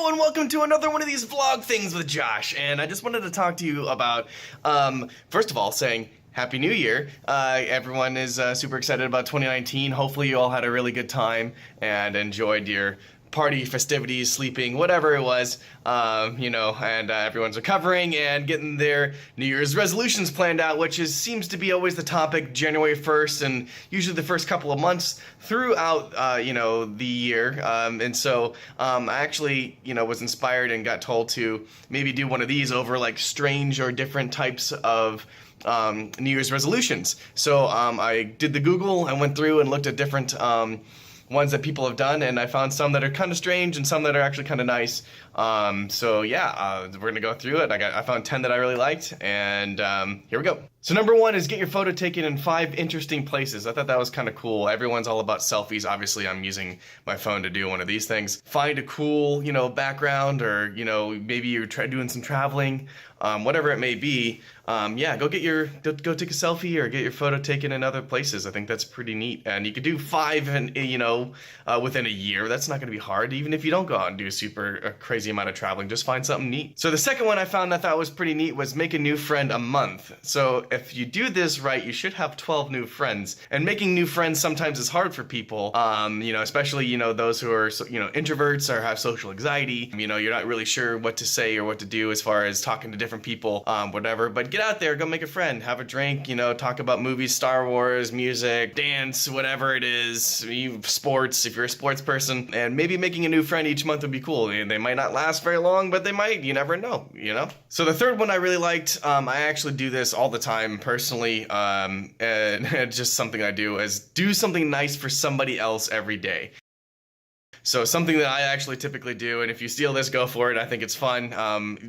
Hello and welcome to another one of these vlog things with Josh, and I just wanted to talk to you about, first of all, saying Happy New Year. Everyone is super excited about 2019. Hopefully you all had a really good time and enjoyed your party, festivities, sleeping, whatever it was, and everyone's recovering and getting their New Year's resolutions planned out, which seems to be always the topic January 1st and usually the first couple of months throughout, the year. And so I actually, was inspired and got told to maybe do one of these over like strange or different types of New Year's resolutions. So I did the Google and went through and looked at different ones that people have done, and I found some that are kind of strange and some that are actually kind of nice. We're gonna go through it. I found 10 that I really liked, and here we go. So number one is get your photo taken in 5 interesting places. I thought that was kind of cool. Everyone's all about selfies. Obviously, I'm using my phone to do one of these things. Find a cool, background, or maybe you're doing some traveling, whatever it may be. Go take a selfie or get your photo taken in other places. I think that's pretty neat. And you could do 5 within a year. That's not going to be hard. Even if you don't go out and do a crazy amount of traveling, just find something neat. So the second one I found I thought was pretty neat was make a new friend a month. So if you do this right, you should have 12 new friends. And making new friends sometimes is hard for people, especially, those who are, introverts or have social anxiety. You're not really sure what to say or what to do as far as talking to different people, whatever. But get out there, go make a friend, have a drink, talk about movies, Star Wars, music, dance, whatever it is, sports, if you're a sports person. And maybe making a new friend each month would be cool. They might not last very long, but they might, you never know, So the third one I really liked, I actually do this all the time personally, and it's just something I do, is do something nice for somebody else every day. So something that I actually typically do, and if you steal this, go for it. I think it's fun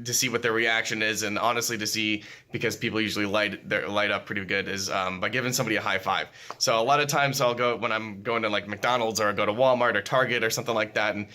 to see what their reaction is, and honestly to see, because people usually light up pretty good, is by giving somebody a high five. So a lot of times I'll go, when I'm going to like McDonald's or I go to Walmart or Target or something like that, and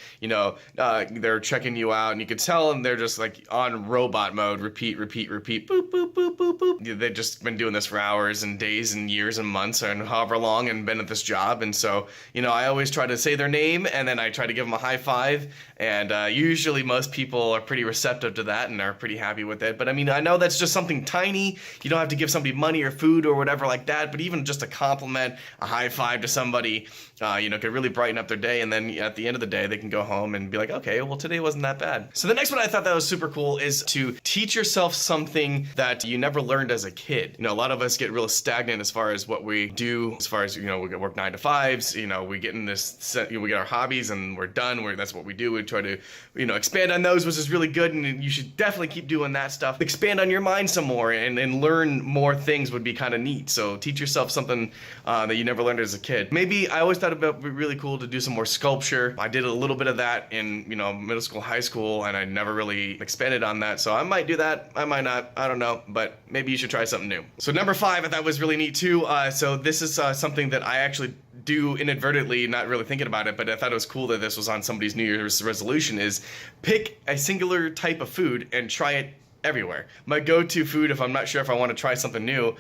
they're checking you out, and you can tell them they're just like on robot mode, repeat, boop, boop, boop, boop, boop. They've just been doing this for hours and days and years and months and however long, and been at this job. And so, I always try to say their name, and then I try to give them a high five, and usually most people are pretty receptive to that and are pretty happy with it. But I know that's just something tiny. You don't have to give somebody money or food or whatever like that, but even just a compliment, a high five to somebody, could really brighten up their day, and then at the end of the day they can go home and be like, okay, well, today wasn't that bad. So the next one I thought that was super cool is to teach yourself something that you never learned as a kid. A lot of us get real stagnant as far as what we do, as far as, we work 9 to 5s, we get in this, we get our hobbies and we're done. That's what we do. We try to, expand on those, which is really good, and you should definitely keep doing that stuff. Expand on your mind some more and learn more things would be kind of neat. So teach yourself something that you never learned as a kid. Maybe I always thought it'd be really cool to do some more sculpture. I did a little bit of that in, middle school, high school, and I never really expanded on that. So I might do that. I might not. I don't know. But maybe you should try something new. So number 5, I thought was really neat too. So this is something that I actually do inadvertently, not really thinking about it, but I thought it was cool that this was on somebody's New Year's resolution, is pick a singular type of food and try it everywhere. My go-to food, if I'm not sure if I want to try something new,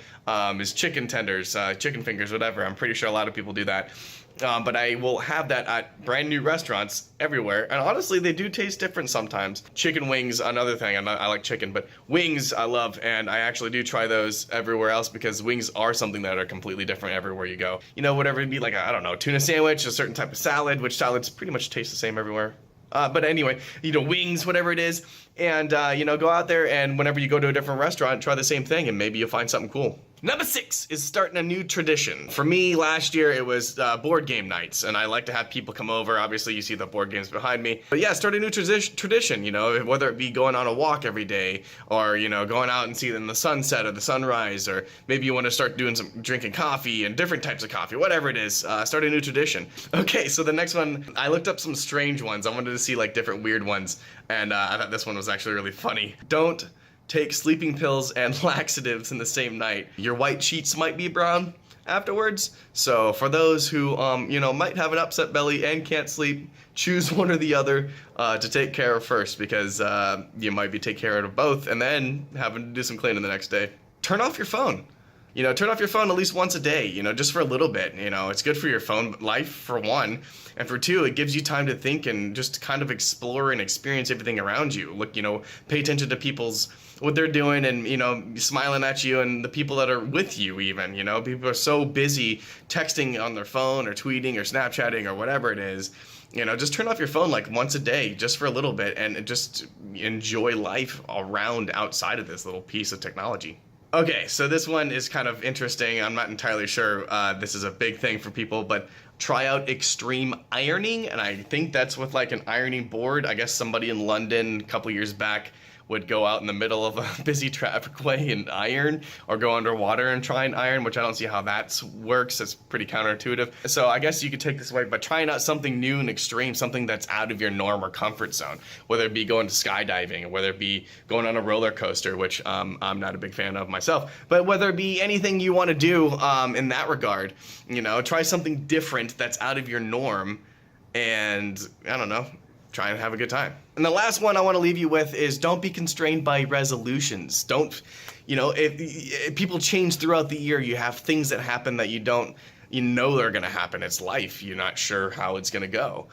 is chicken tenders, chicken fingers, whatever. I'm pretty sure a lot of people do that. But I will have that at brand new restaurants everywhere, and honestly they do taste different sometimes. Chicken wings, another thing. I like chicken, but wings I love, and I actually do try those everywhere else, because wings are something that are completely different everywhere you go. Whatever it'd be, like I don't know, tuna sandwich, a certain type of salad, which salads pretty much taste the same everywhere. But anyway, wings, whatever it is, and go out there, and whenever you go to a different restaurant, try the same thing, and maybe you'll find something cool. Number 6 is starting a new tradition. For me, last year it was board game nights, and I like to have people come over. Obviously, you see the board games behind me. But yeah, start a new tradition, whether it be going on a walk every day, or, going out and seeing the sunset or the sunrise, or maybe you want to start doing some drinking coffee and different types of coffee, whatever it is, start a new tradition. Okay, so the next one, I looked up some strange ones. I wanted to see like different weird ones, and I thought this one was actually really funny. Don't take sleeping pills and laxatives in the same night. Your white sheets might be brown afterwards. So for those who, might have an upset belly and can't sleep, choose one or the other to take care of first, because you might be taking care of both and then having to do some cleaning the next day. Turn off your phone. You know, turn off your phone at least once a day, you know, just for a little bit. You know, it's good for your phone life, for one. And for two, it gives you time to think and just kind of explore and experience everything around you. Look, you know, pay attention to what they're doing and, you know, smiling at you and the people that are with you even, you know. People are so busy texting on their phone or tweeting or Snapchatting or whatever it is. You know, just turn off your phone like once a day, just for a little bit, and just enjoy life around outside of this little piece of technology. Okay, so this one is kind of interesting. I'm not entirely sure this is a big thing for people, but try out extreme ironing, and I think that's with like an ironing board. I guess somebody in London a couple years back would go out in the middle of a busy traffic way and iron, or go underwater and try and iron, which I don't see how that works. It's pretty counterintuitive. So I guess you could take this away by trying out something new and extreme, something that's out of your norm or comfort zone, whether it be going to skydiving, or whether it be going on a roller coaster, which I'm not a big fan of myself, but whether it be anything you want to do in that regard, you know, try something different that's out of your norm, and I don't know, try and have a good time. And the last one I want to leave you with is don't be constrained by resolutions. Don't, you know, if people change throughout the year, you have things that happen that you know they're going to happen. It's life. You're not sure how it's going to go.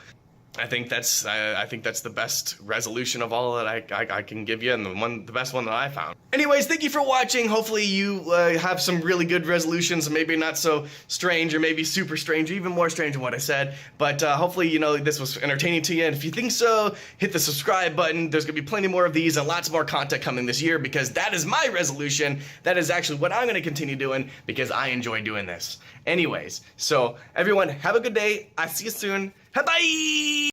I think that's the best resolution of all that I can give you, and the best one that I found. Anyways, thank you for watching. Hopefully you have some really good resolutions, maybe not so strange, or maybe super strange, or even more strange than what I said. But hopefully, you know, this was entertaining to you. And if you think so, hit the subscribe button. There's gonna be plenty more of these and lots more content coming this year, because that is my resolution. That is actually what I'm gonna continue doing, because I enjoy doing this. Anyways, so everyone, have a good day. I'll see you soon. Bye.